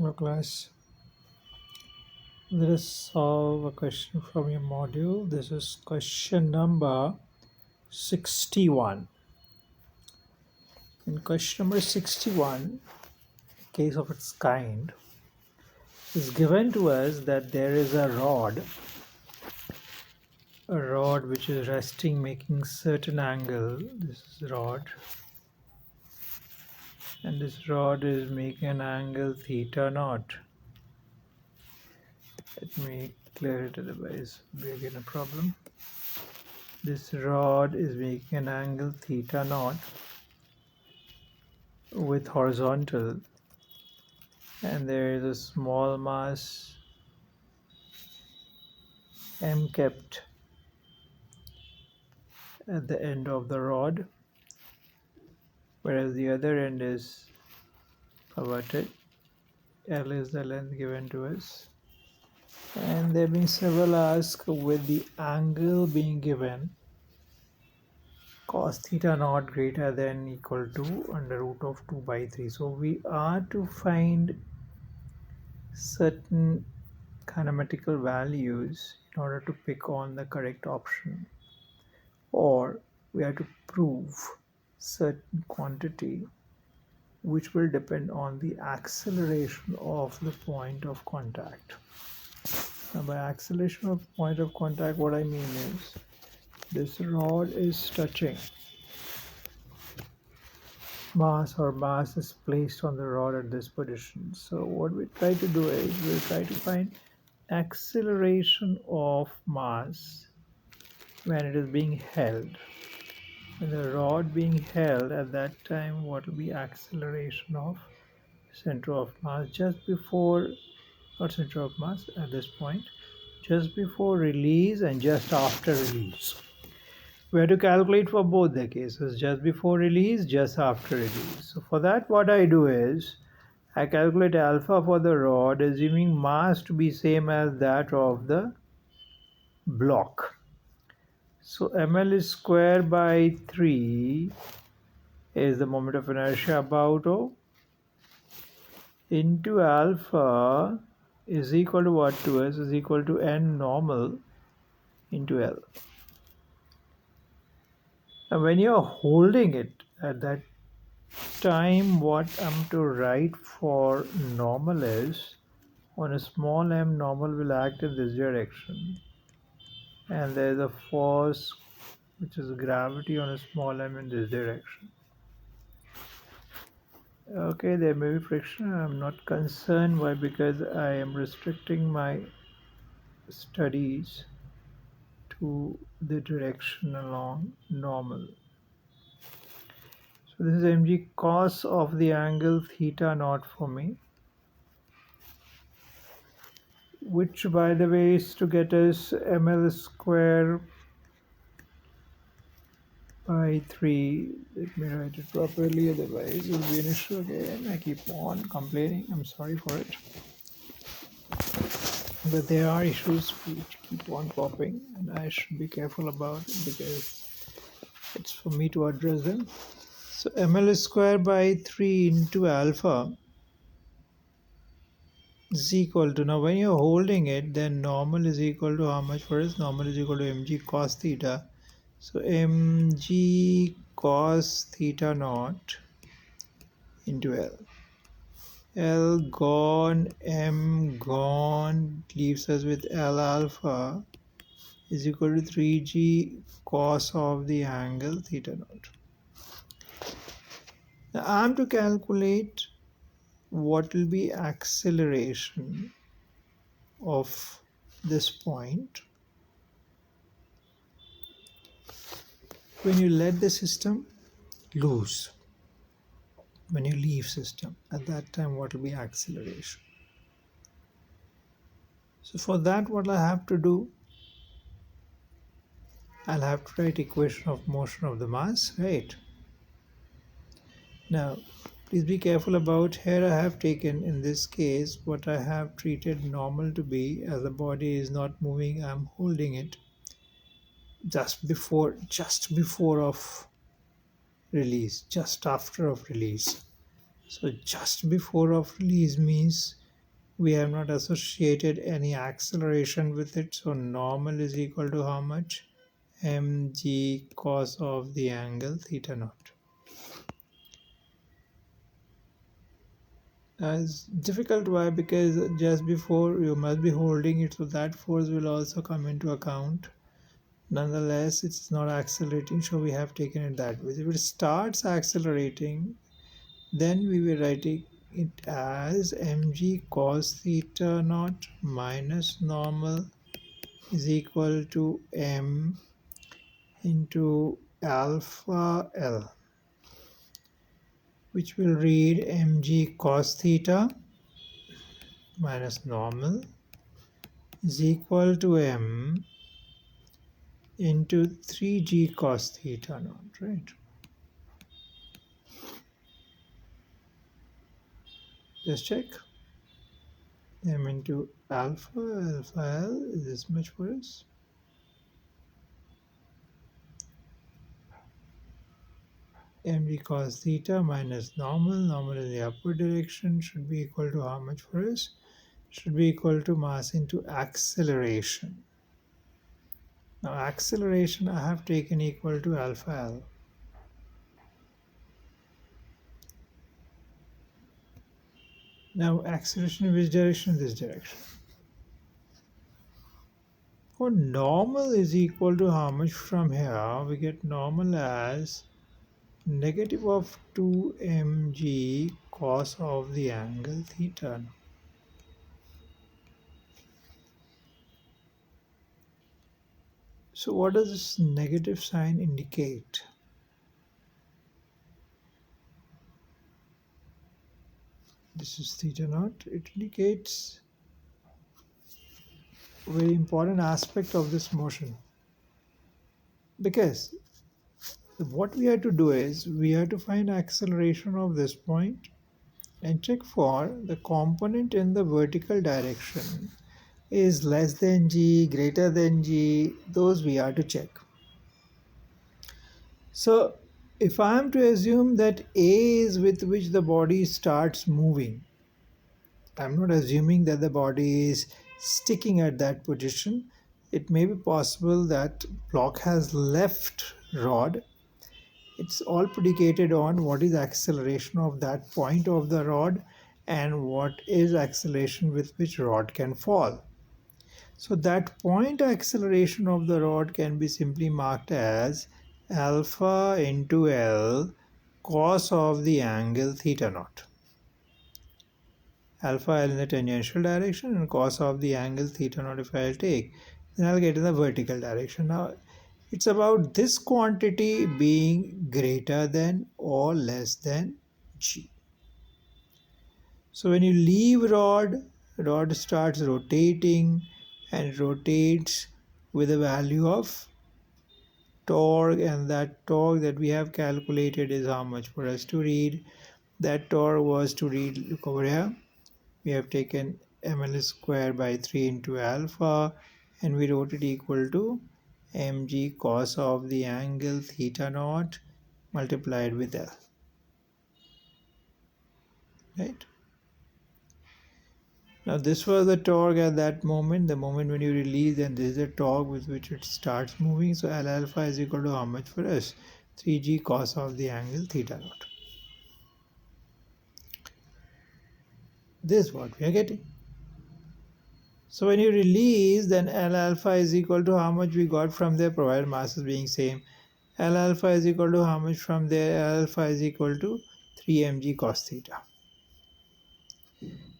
Hello class, let us solve a question from your module. This is question number 61. In question number 61, case of its kind, is given to us that there is a rod which is resting making certain angle. This is rod, and this rod is making an angle theta naught. Let me clear it, otherwise we again a problem. This rod is making an angle theta naught with horizontal, and there is a small mass M kept at the end of the rod, whereas the other end is perverted. L is the length given to us, and there have been several asks with the angle being given cos theta naught greater than equal to under root of 2 by 3. So we are to find certain kinematical values in order to pick on the correct option, or we have to prove certain quantity which will depend on the acceleration of the point of contact. Now, by acceleration of point of contact, what I mean is this rod is touching mass, or mass is placed on the rod at this position. So what we try to do is we'll try to find acceleration of mass when it is being held. When the rod being held at that time, what will be acceleration of center of mass just before, not center of mass at this point, just before release and just after release. We have to calculate for both the cases, just before release, just after release. So for that, what I do is I calculate alpha for the rod, assuming mass to be same as that of the block. So ml is square by 3 is the moment of inertia about O, into alpha is equal to what to us, is equal to n normal into L. And when you are holding it at that time, what I'm to write for normal is, on a small m, normal will act in this direction, and there is a force which is gravity on a small m in this direction. Okay, there may be friction. I'm not concerned. Why? Because I am restricting my studies to the direction along normal. So this is mg cos of the angle theta naught for me, which by the way is to get us ml square by 3. Let me write it properly, otherwise it will be an issue again. I keep on complaining. I'm sorry for it. But there are issues which keep on popping, and I should be careful about it because it's for me to address them. So ml square by 3 into alpha is equal to, now when you're holding it, then normal is equal to how much for us? Normal is equal to mg cos theta. So mg cos theta naught into L. L gone, M gone, leaves us with L alpha is equal to 3g cos of the angle theta naught. Now I'm to calculate what will be acceleration of this point when you let the system loose. When you leave system, at that time what will be acceleration? So for that, what I have to do, I'll have to write equation of motion of the mass, right? Now please be careful about, here I have taken, in this case, what I have treated normal to be, as the body is not moving, I'm holding it just before of release, just after of release. So just before of release means We have not associated any acceleration with it, so normal is equal to how much? Mg cos of the angle theta naught. It's difficult. Why? Because just before you must be holding it, so that force will also come into account. Nonetheless, it's not accelerating, so we have taken it that way. If it starts accelerating, then we will write it as mg cos theta naught minus normal is equal to m into alpha L, which will read mg cos theta minus normal is equal to m into 3g cos theta naught, right? Just check. M into alpha L is this much for us. Mg cos theta minus normal in the upward direction should be equal to how much for us? Should be equal to mass into acceleration. Now acceleration I have taken equal to alpha L. Now acceleration in which direction? This direction. For normal is equal to how much from here? We get normal as negative of 2 mg cos of the angle theta. So what does this negative sign indicate? This is theta naught. It indicates a very important aspect of this motion. Because what we have to do is we have to find acceleration of this point and check for the component in the vertical direction is less than g, greater than g. Those we have to check. So if I am to assume that A is with which the body starts moving, I'm not assuming that the body is sticking at that position. It may be possible that block has left rod. It's all predicated on what is acceleration of that point of the rod and what is acceleration with which rod can fall. So that point acceleration of the rod can be simply marked as alpha into L cos of the angle theta naught. Alpha L in the tangential direction and cos of the angle theta naught if I'll take, then I'll get in the vertical direction. Now it's about this quantity being greater than or less than g. So when you leave rod starts rotating and rotates with a value of torque, and that torque that we have calculated is how much for us to read. That torque was to read, look over here, we have taken ml square by 3 into alpha and we wrote it equal to mg cos of the angle theta naught multiplied with L, right? Now this was the torque at that moment, the moment when you release, and this is the torque with which it starts moving. So L alpha is equal to how much for us? 3g cos of the angle theta naught. This is what we are getting. So when you release, then L alpha is equal to how much we got from there, provided masses being same. L alpha is equal to how much from there? L alpha is equal to 3 mg cos theta.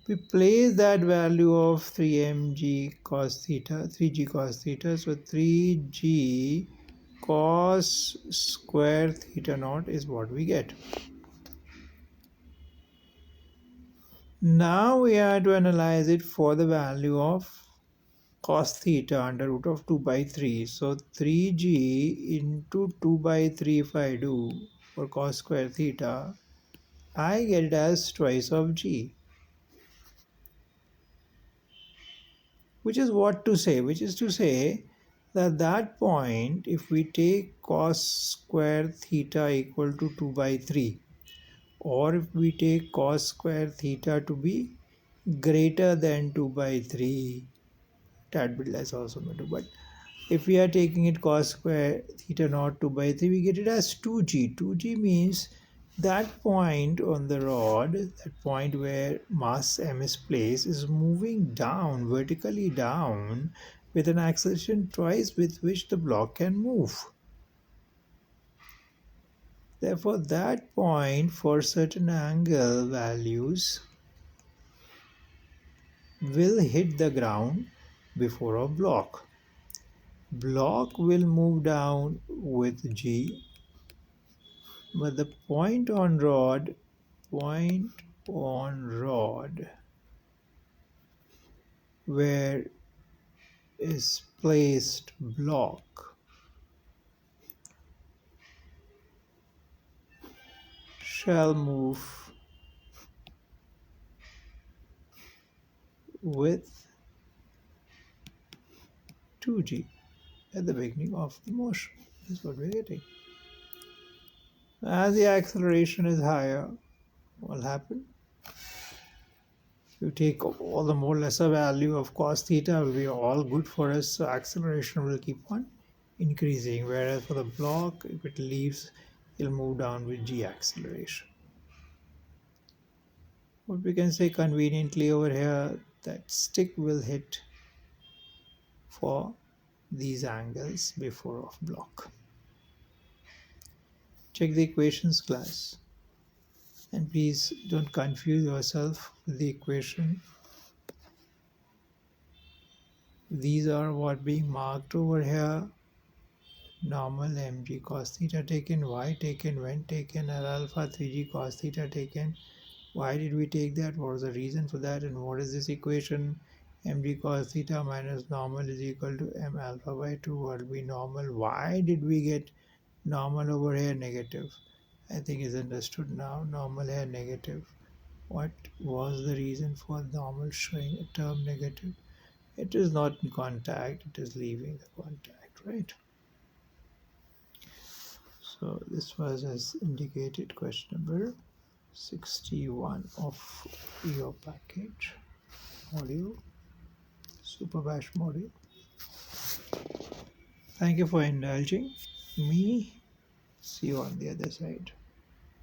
We place that value of 3 mg cos theta, 3g cos theta. So 3g cos square theta naught is what we get. Now we have to analyze it for the value of cos theta under root of 2 by 3. So 3g into 2 by 3 if I do for cos square theta, I get it as twice of g. Which is what to say? Which is to say that that point, if we take cos square theta equal to 2 by 3, or if we take cos square theta to be greater than 2 by 3, tad bit less also matter. But if we are taking it cos square theta naught 2 by 3, we get it as 2g. 2g means that point on the rod, that point where mass m is placed, is moving down, vertically down, with an acceleration twice with which the block can move. Therefore, that point for certain angle values will hit the ground before a block. Block will move down with g, but the point on rod where is placed block shall move with 2g at the beginning of the motion. That's what we're getting. As the acceleration is higher, what will happen? You take all the more lesser value of cos theta will be all good for us, so acceleration will keep on increasing, whereas for the block, if it leaves, it'll move down with g acceleration. What we can say conveniently over here, that stick will hit for these angles before of block. Check the equations, class, and please don't confuse yourself with the equation. These are what being marked over here: normal mg cos theta taken, y taken, when taken, and alpha 3g cos theta taken. Why did we take that? What was the reason for that? And what is this equation? Mg cos theta minus normal is equal to m alpha by 2. What will be normal? Why did we get normal over here negative? I think is understood now. Normal here negative. What was the reason for normal showing a term negative? It is not in contact, it is leaving the contact, right? So this was as indicated question number 61 of your package module, Super Bash module. Thank you for indulging me. See you on the other side.